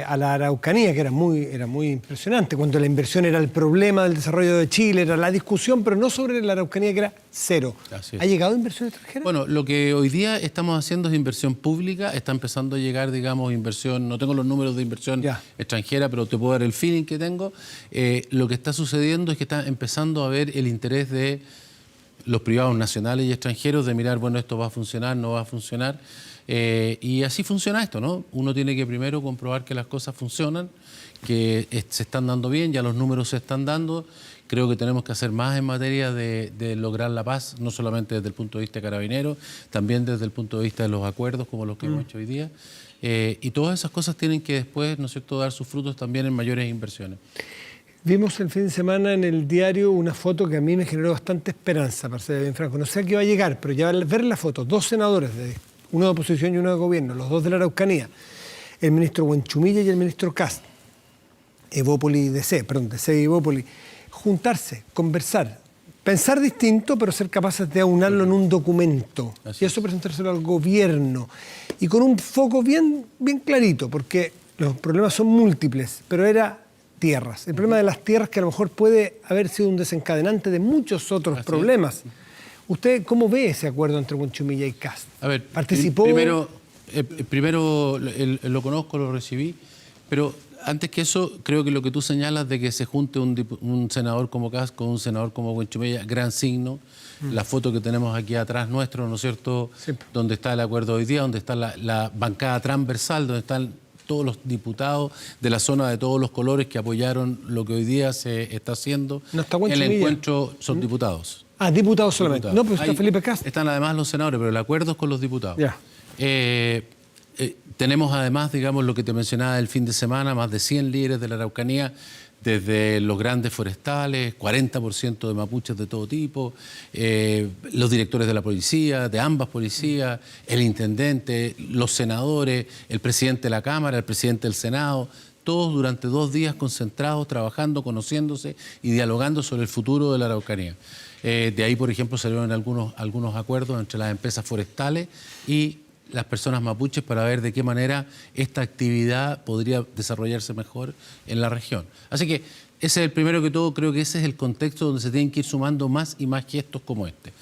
a la Araucanía, que era muy impresionante, cuando la inversión era el problema del desarrollo de Chile, era la discusión, pero no sobre la Araucanía, que era 0. ¿Ha llegado inversión extranjera? Bueno, lo que hoy día estamos haciendo es inversión pública, está empezando a llegar, digamos, inversión, no tengo los números de inversión extranjera, pero te puedo dar el feeling que tengo. Lo que está sucediendo es que está empezando a haber el interés de los privados nacionales y extranjeros de mirar, bueno, esto va a funcionar, no va a funcionar. Y así funciona esto, ¿no? Uno tiene que primero comprobar que las cosas funcionan, que se están dando bien, ya los números se están dando. Creo que tenemos que hacer más en materia de lograr la paz, no solamente desde el punto de vista carabinero, también desde el punto de vista de los acuerdos como los que hemos hecho hoy día. Y todas esas cosas tienen que después, ¿no es cierto?, dar sus frutos también en mayores inversiones. Vimos el fin de semana en el diario una foto que a mí me generó bastante esperanza, para ser bien franco. No sé a qué va a llegar, pero ya al ver la foto, 2 senadores, uno de oposición y uno de gobierno, los 2 de la Araucanía, el ministro Huenchumilla y el ministro Kast, DC y Evópoli, juntarse, conversar, pensar distinto, pero ser capaces de aunarlo en un documento. Y eso presentárselo al gobierno. Y con un foco bien clarito, porque los problemas son múltiples, pero era tierras. El problema de las tierras, que a lo mejor puede haber sido un desencadenante de muchos otros problemas. ¿Usted cómo ve ese acuerdo entre Huenchumilla y Kast? A ver, ¿participó? Primero lo conozco, lo recibí, pero antes que eso, creo que lo que tú señalas de que se junte un senador como Kast con un senador como Huenchumilla, gran signo. La foto que tenemos aquí atrás nuestro, ¿no es cierto?, donde está el acuerdo hoy día, donde está la bancada transversal, donde están todos los diputados de la zona de todos los colores que apoyaron lo que hoy día se está haciendo. No está el encuentro son diputados. Ah, diputados solamente. Diputados. No, pero está Felipe Kast. Están además los senadores, pero el acuerdo es con los diputados. Ya. Tenemos además, digamos, lo que te mencionaba el fin de semana, más de 100 líderes de la Araucanía, desde los grandes forestales, 40% de mapuches de todo tipo, los directores de la policía, de ambas policías, el intendente, los senadores, el presidente de la Cámara, el presidente del Senado, todos durante 2 días concentrados, trabajando, conociéndose y dialogando sobre el futuro de la Araucanía. De ahí, por ejemplo, salieron algunos acuerdos entre las empresas forestales y las personas mapuches para ver de qué manera esta actividad podría desarrollarse mejor en la región. Así que ese es el primero que todo, creo que ese es el contexto donde se tienen que ir sumando más y más gestos como este.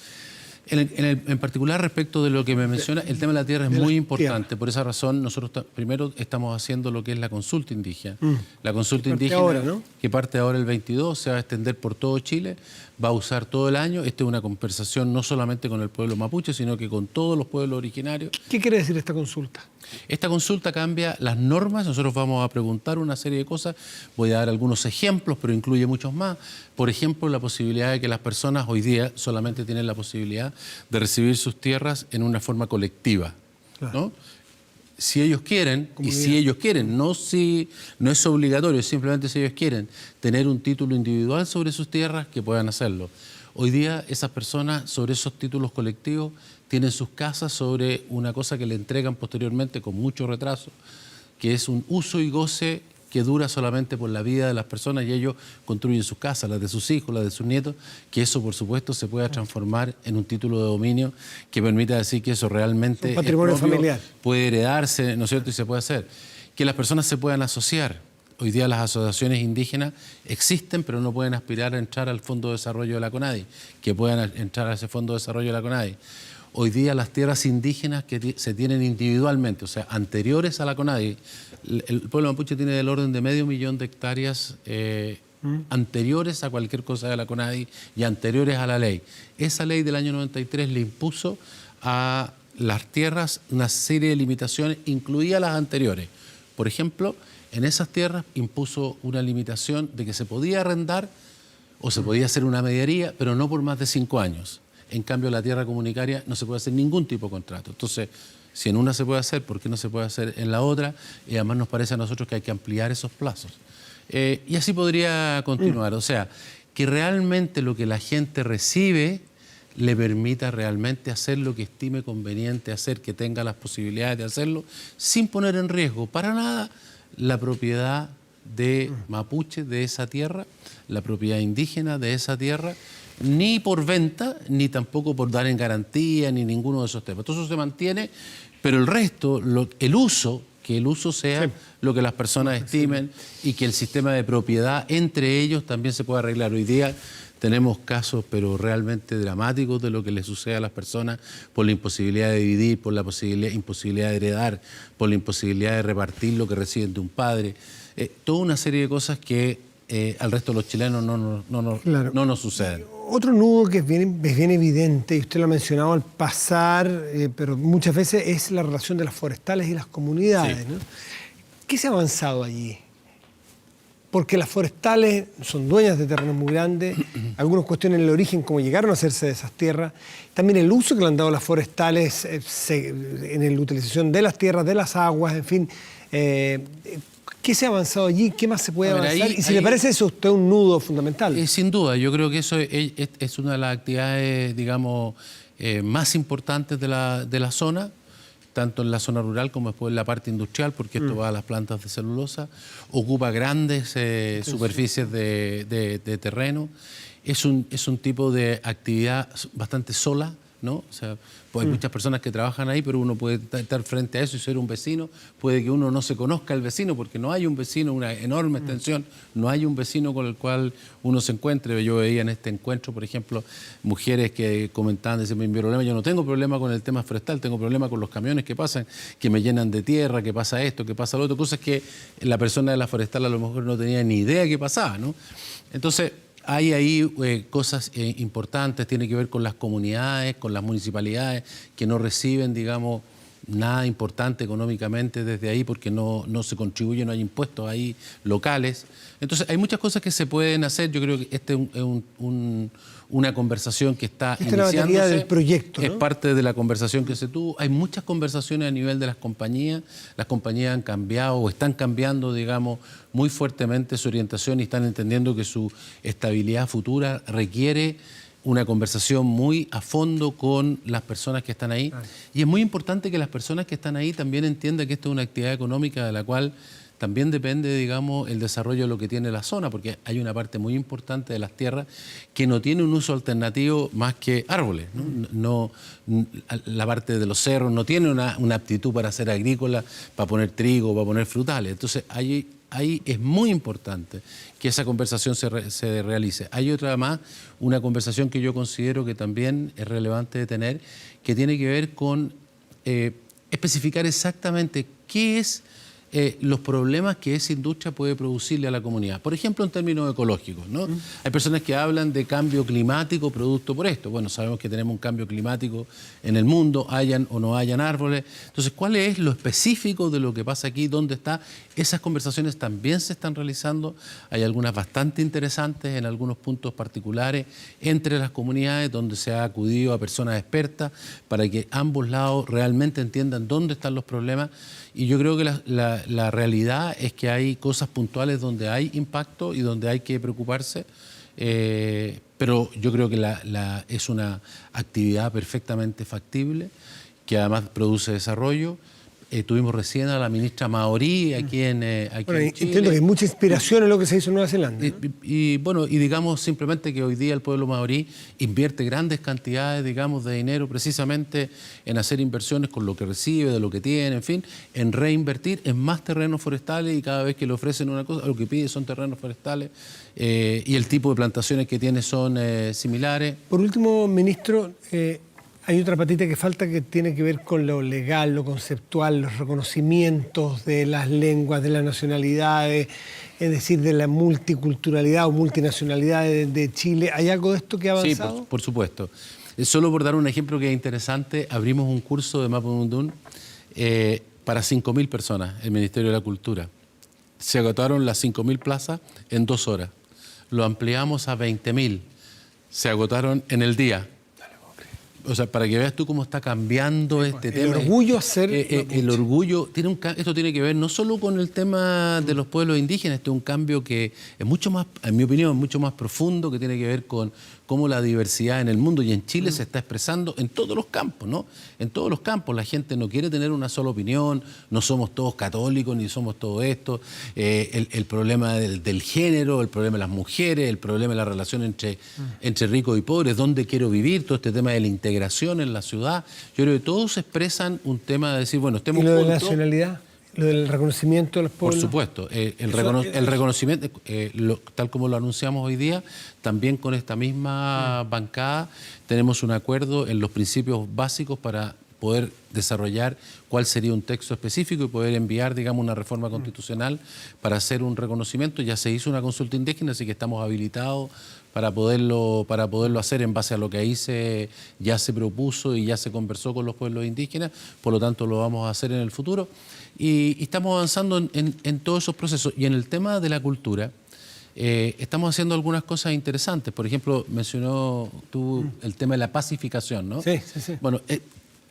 En particular, respecto de lo que me menciona, el tema de la tierra es de muy las importante. tierras. Por esa razón, nosotros primero estamos haciendo lo que es la consulta indígena. La consulta Que parte indígena, ahora, ¿no? que parte ahora el 22, se va a extender por todo Chile, va a usar todo el año. Esta es una conversación no solamente con el pueblo mapuche, sino que con todos los pueblos originarios. ¿Qué quiere decir esta consulta? Esta consulta cambia las normas, nosotros vamos a preguntar una serie de cosas, voy a dar algunos ejemplos, pero incluye muchos más. Por ejemplo, la posibilidad de que las personas hoy día solamente tienen la posibilidad de recibir sus tierras en una forma colectiva, ¿no? Si ellos quieren, y si ellos quieren, no es obligatorio, simplemente si ellos quieren tener un título individual sobre sus tierras, que puedan hacerlo. Hoy día esas personas sobre esos títulos colectivos tienen sus casas sobre una cosa que le entregan posteriormente con mucho retraso, que es un uso y goce que dura solamente por la vida de las personas, y ellos construyen sus casas, las de sus hijos, las de sus nietos, que eso por supuesto se pueda transformar en un título de dominio que permita decir que eso realmente Un patrimonio es propio, familiar. puede heredarse, ¿no es cierto? Y se puede hacer. Que las personas se puedan asociar. Hoy día las asociaciones indígenas existen, pero no pueden aspirar a entrar al Fondo de Desarrollo de la CONADI, que puedan entrar a ese Fondo de Desarrollo de la CONADI. Hoy día las tierras indígenas que se tienen individualmente, o sea, anteriores a la CONADI, el pueblo mapuche tiene del orden de 500.000 de hectáreas anteriores a cualquier cosa de la CONADI y anteriores a la ley. Esa ley del año 93 le impuso a las tierras una serie de limitaciones, incluía las anteriores. Por ejemplo, en esas tierras impuso una limitación de que se podía arrendar o se podía hacer una mediaría, pero no por más de 5 años. En cambio, la tierra comunitaria no se puede hacer ningún tipo de contrato. Entonces, si en una se puede hacer, ¿por qué no se puede hacer en la otra? Y además nos parece a nosotros que hay que ampliar esos plazos. Y así podría continuar. O sea, que realmente lo que la gente recibe le permita realmente hacer lo que estime conveniente hacer, que tenga las posibilidades de hacerlo, sin poner en riesgo para nada la propiedad de mapuche de esa tierra, la propiedad indígena de esa tierra, ni por venta, ni tampoco por dar en garantía, ni ninguno de esos temas. Todo eso se mantiene, pero el resto, el uso, que el uso sea lo que las personas estimen y que el sistema de propiedad entre ellos también se pueda arreglar. Hoy día tenemos casos, pero realmente dramáticos, de lo que les sucede a las personas por la imposibilidad de dividir, por la imposibilidad de heredar, por la imposibilidad de repartir lo que reciben de un padre. Toda una serie de cosas que al resto de los chilenos no nos suceden. Otro nudo que es bien evidente, y usted lo ha mencionado al pasar, pero muchas veces es la relación de las forestales y las comunidades, Sí. ¿no? ¿Qué se ha avanzado allí? Porque las forestales son dueñas de terrenos muy grandes, algunos cuestionan el origen, cómo llegaron a hacerse de esas tierras, también el uso que le han dado las forestales en la utilización de las tierras, de las aguas, en fin. ¿Qué se ha avanzado allí? ¿Qué más se puede avanzar? ¿Y si le parece eso a usted un nudo fundamental? Sin duda, yo creo que eso es una de las actividades, digamos, más importantes de la zona, tanto en la zona rural como después en la parte industrial, porque esto va a las plantas de celulosa, ocupa grandes superficies de terreno, es un tipo de actividad bastante sola, ¿no? O sea, pues hay muchas personas que trabajan ahí, pero uno puede estar frente a eso y ser un vecino. Puede que uno no se conozca al vecino, porque no hay un vecino, una enorme extensión, no hay un vecino con el cual uno se encuentre. Yo veía en este encuentro, por ejemplo, mujeres que comentaban, decían, mi problema, yo no tengo problema con el tema forestal, tengo problema con los camiones que pasan, que me llenan de tierra, que pasa esto, que pasa lo otro, cosas que la persona de la forestal a lo mejor no tenía ni idea que pasaba, ¿no? Entonces, hay ahí cosas importantes, tiene que ver con las comunidades, con las municipalidades que no reciben, digamos, nada importante económicamente desde ahí porque no se contribuye, no hay impuestos ahí locales. Entonces hay muchas cosas que se pueden hacer. Yo creo que este es una conversación que está iniciándose. Es la batería del proyecto, ¿no? Es parte de la conversación que se tuvo. Hay muchas conversaciones a nivel de las compañías. Las compañías han cambiado o están cambiando, digamos, muy fuertemente su orientación y están entendiendo que su estabilidad futura requiere una conversación muy a fondo con las personas que están ahí. Y es muy importante que las personas que están ahí también entiendan que esto es una actividad económica de la cual también depende, digamos, el desarrollo de lo que tiene la zona, porque hay una parte muy importante de las tierras que no tiene un uso alternativo más que árboles, ¿no? La parte de los cerros no tiene una aptitud para ser agrícola, para poner trigo, para poner frutales. Entonces hay ahí es muy importante que esa conversación se realice. Hay otra más, una conversación que yo considero que también es relevante de tener, que tiene que ver con especificar exactamente qué es los problemas que esa industria puede producirle a la comunidad. Por ejemplo, en términos ecológicos, ¿no? Hay personas que hablan de cambio climático producto por esto. Bueno, sabemos que tenemos un cambio climático en el mundo, hayan o no hayan árboles. Entonces, ¿cuál es lo específico de lo que pasa aquí? ¿Dónde está? Esas conversaciones también se están realizando. Hay algunas bastante interesantes en algunos puntos particulares entre las comunidades donde se ha acudido a personas expertas para que ambos lados realmente entiendan dónde están los problemas. Y yo creo que la realidad es que hay cosas puntuales donde hay impacto y donde hay que preocuparse, pero yo creo que es una actividad perfectamente factible, que además produce desarrollo. Tuvimos recién a la ministra Maorí aquí en Chile. Entiendo que hay mucha inspiración en lo que se hizo en Nueva Zelanda, ¿no? Y digamos simplemente que hoy día el pueblo maorí invierte grandes cantidades, digamos, de dinero precisamente en hacer inversiones con lo que recibe, de lo que tiene, en fin, en reinvertir en más terrenos forestales, y cada vez que le ofrecen una cosa, lo que pide son terrenos forestales, y el tipo de plantaciones que tiene son similares. Por último, ministro, hay otra patita que falta, que tiene que ver con lo legal, lo conceptual, los reconocimientos de las lenguas, de las nacionalidades, es decir, de la multiculturalidad o multinacionalidad de Chile. ¿Hay algo de esto que ha avanzado? Sí, por supuesto. Solo por dar un ejemplo que es interesante, abrimos un curso de Mapudungun para 5.000 personas, el Ministerio de la Cultura. Se agotaron las 5.000 plazas en 2 horas. Lo ampliamos a 20.000. Se agotaron en el día. O sea, para que veas tú cómo está cambiando este tema. El orgullo hacer... el orgullo, esto tiene que ver no solo con el tema de los pueblos indígenas, este es un cambio que es mucho más, en mi opinión, es mucho más profundo, que tiene que ver con cómo la diversidad en el mundo y en Chile se está expresando en todos los campos, ¿no? En todos los campos. La gente no quiere tener una sola opinión, no somos todos católicos ni somos todo esto. El problema del género, el problema de las mujeres, el problema de la relación entre ricos y pobres, dónde quiero vivir, todo este tema de la integración en la ciudad. Yo creo que todos expresan un tema de decir, bueno, estemos juntos. ¿Y lo de la nacionalidad? ¿Lo del reconocimiento de los pueblos? Por supuesto, el reconocimiento, tal como lo anunciamos hoy día, también con esta misma bancada tenemos un acuerdo en los principios básicos para poder desarrollar cuál sería un texto específico y poder enviar, digamos, una reforma constitucional para hacer un reconocimiento. Ya se hizo una consulta indígena, así que estamos habilitados para poderlo hacer en base a lo que ahí ya se propuso y ya se conversó con los pueblos indígenas, por lo tanto lo vamos a hacer en el futuro. Y estamos avanzando en todos esos procesos. Y en el tema de la cultura, estamos haciendo algunas cosas interesantes. Por ejemplo, mencionó tú el tema de la pacificación, ¿no? Sí. Bueno,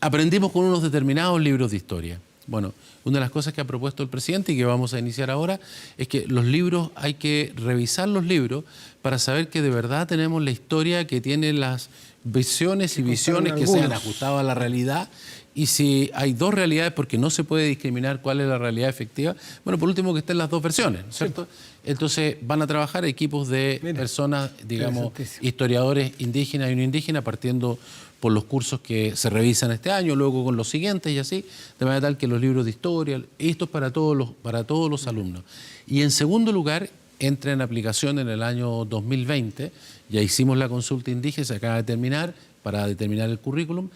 aprendimos con unos determinados libros de historia. Bueno, una de las cosas que ha propuesto el presidente y que vamos a iniciar ahora es que los libros, hay que revisar los libros para saber que de verdad tenemos la historia que tiene las visiones y visiones que sean ajustadas a la realidad. Y si hay dos realidades, porque no se puede discriminar cuál es la realidad efectiva, bueno, por último que estén las dos versiones, ¿cierto? Entonces van a trabajar equipos de personas, digamos, historiadores indígenas y no indígenas, partiendo por los cursos que se revisan este año, luego con los siguientes y así, de manera tal que los libros de historia, esto es para todos los alumnos. Y en segundo lugar, entra en aplicación en el año 2020, ya hicimos la consulta indígena, se acaba de terminar, para determinar el currículum.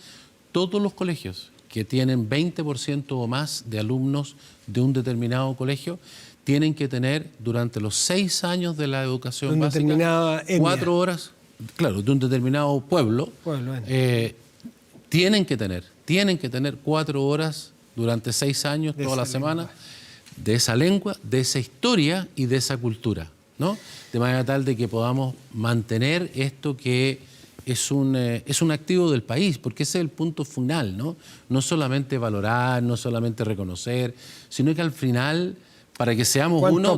Todos los colegios que tienen 20% o más de alumnos de un determinado colegio tienen que tener durante los 6 años de la educación básica 4 horas, claro, de un determinado pueblo, tienen que tener 4 horas durante 6 años, toda la semana, de esa lengua, de esa historia y de esa cultura, ¿no? De manera tal de que podamos mantener esto que es un activo del país, porque ese es el punto final, ¿no? No solamente valorar, no solamente reconocer, sino que al final, para que seamos uno,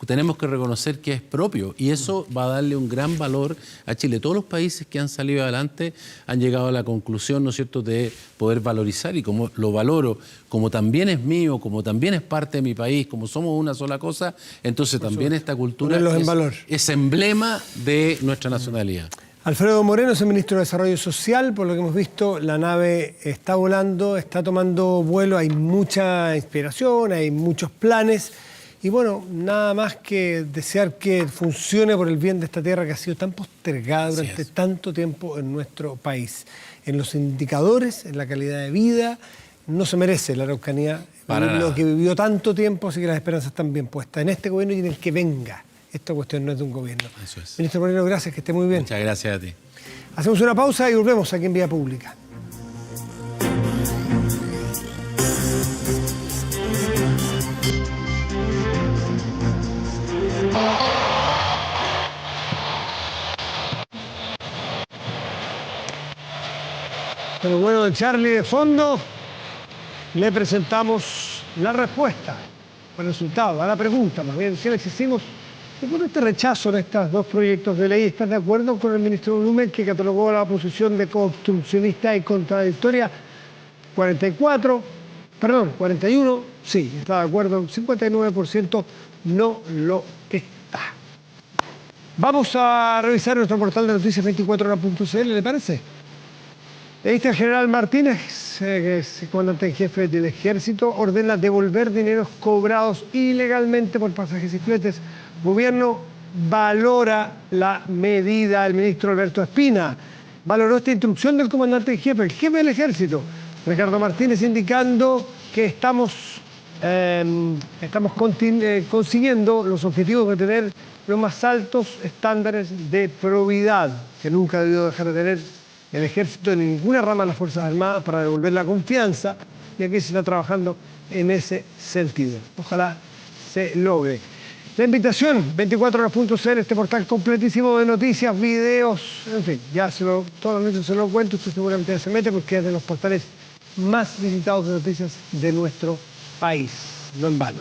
tenemos que reconocer que es propio, y eso va a darle un gran valor a Chile. Todos los países que han salido adelante han llegado a la conclusión, ¿no es cierto?, de poder valorizar, y como lo valoro, como también es mío, como también es parte de mi país, como somos una sola cosa, entonces también esta cultura es emblema de nuestra nacionalidad. Alfredo Moreno es el ministro de Desarrollo Social. Por lo que hemos visto, la nave está volando, está tomando vuelo, hay mucha inspiración, hay muchos planes. Y bueno, nada más que desear que funcione por el bien de esta tierra que ha sido tan postergada durante tanto tiempo en nuestro país. En los indicadores, en la calidad de vida, no se merece la Araucanía lo que vivió tanto tiempo, así que las esperanzas están bien puestas en este gobierno y en el que venga. Esta cuestión no es de un gobierno. Eso es. Ministro Moreno, gracias, que esté muy bien. Muchas gracias a ti. Hacemos una pausa y volvemos aquí en Vía Pública. Pero bueno, de Charlie de fondo, le presentamos la respuesta, el resultado, a la pregunta, más bien, si les hicimos, y con este rechazo de estos dos proyectos de ley, ¿estás de acuerdo con el ministro Blumen, que catalogó la oposición de obstruccionista y contradictoria? 41, sí, está de acuerdo, 59% no lo está. Vamos a revisar nuestro portal de noticias 24horas.cl, ¿le parece? El general Martínez, que es comandante en jefe del Ejército, ordena devolver dineros cobrados ilegalmente por pasajes y fletes. Gobierno valora la medida. El ministro Alberto Espina valoró esta instrucción del comandante en jefe, el jefe del Ejército, Ricardo Martínez, indicando que estamos consiguiendo los objetivos de tener los más altos estándares de probidad que nunca ha debido dejar de tener el Ejército en ninguna rama de las Fuerzas Armadas para devolver la confianza, y aquí se está trabajando en ese sentido. Ojalá se logre. La invitación, 24horas.cl, este portal completísimo de noticias, videos, en fin, ya todas las noches se lo cuento, usted seguramente se mete porque es de los portales más visitados de noticias de nuestro país, no en vano.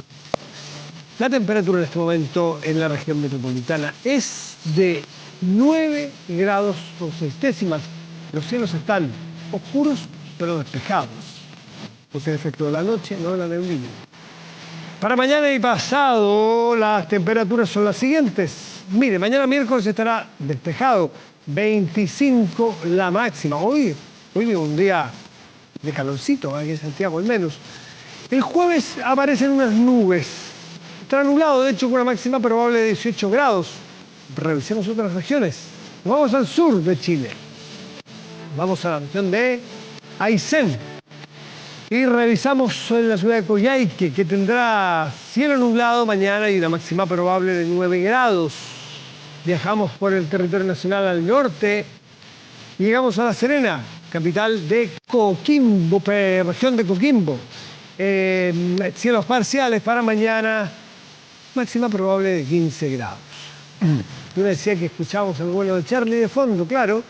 La temperatura en este momento en la región metropolitana es de 9 grados con 6 décimas. Los cielos están oscuros pero despejados, porque es efecto de la noche, no de la neblina. Para mañana y pasado las temperaturas son las siguientes. Mire, mañana miércoles estará despejado, 25 la máxima. Hoy es un día de calorcito, aquí en Santiago al menos. El jueves aparecen unas nubes. Estará nublado, de hecho, con una máxima probable de 18 grados. Revisemos otras regiones. Nos vamos al sur de Chile. Vamos a la región de Aysén y revisamos en la ciudad de Coyhaique, que tendrá cielo nublado mañana y una máxima probable de 9 grados. Viajamos por el territorio nacional al norte y llegamos a La Serena, capital de Coquimbo, región de Coquimbo. Cielos parciales para mañana, máxima probable de 15 grados. Yo decía que escuchamos el vuelo de Charlie de fondo, claro.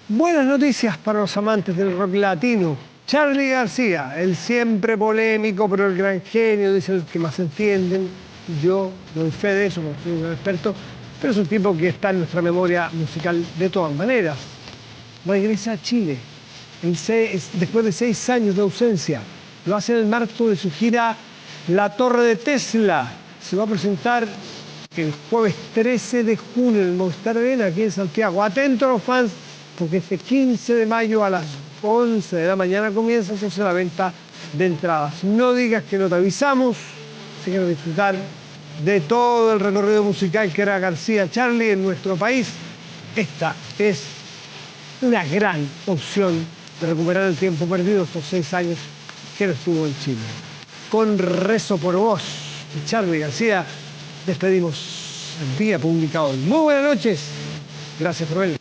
Buenas noticias para los amantes del rock latino. Charly García, el siempre polémico, pero el gran genio, dice el que más entienden. Yo doy fe de eso, porque soy un experto, pero es un tipo que está en nuestra memoria musical de todas maneras. Regresa a Chile después de 6 años de ausencia. Lo hace en el marco de su gira La Torre de Tesla. Se va a presentar el jueves 13 de junio en el Movistar Arena, aquí en Santiago. Atentos a los fans, porque este 15 de mayo a las 11 de la mañana comienza entonces la venta de entradas. No digas que no te avisamos, si quieres disfrutar de todo el recorrido musical que era García Charly en nuestro país. Esta es una gran opción de recuperar el tiempo perdido estos 6 años que no estuvo en Chile. Con Rezo por Vos y Charly García despedimos en Vía Pública hoy. Muy buenas noches, gracias por vernos.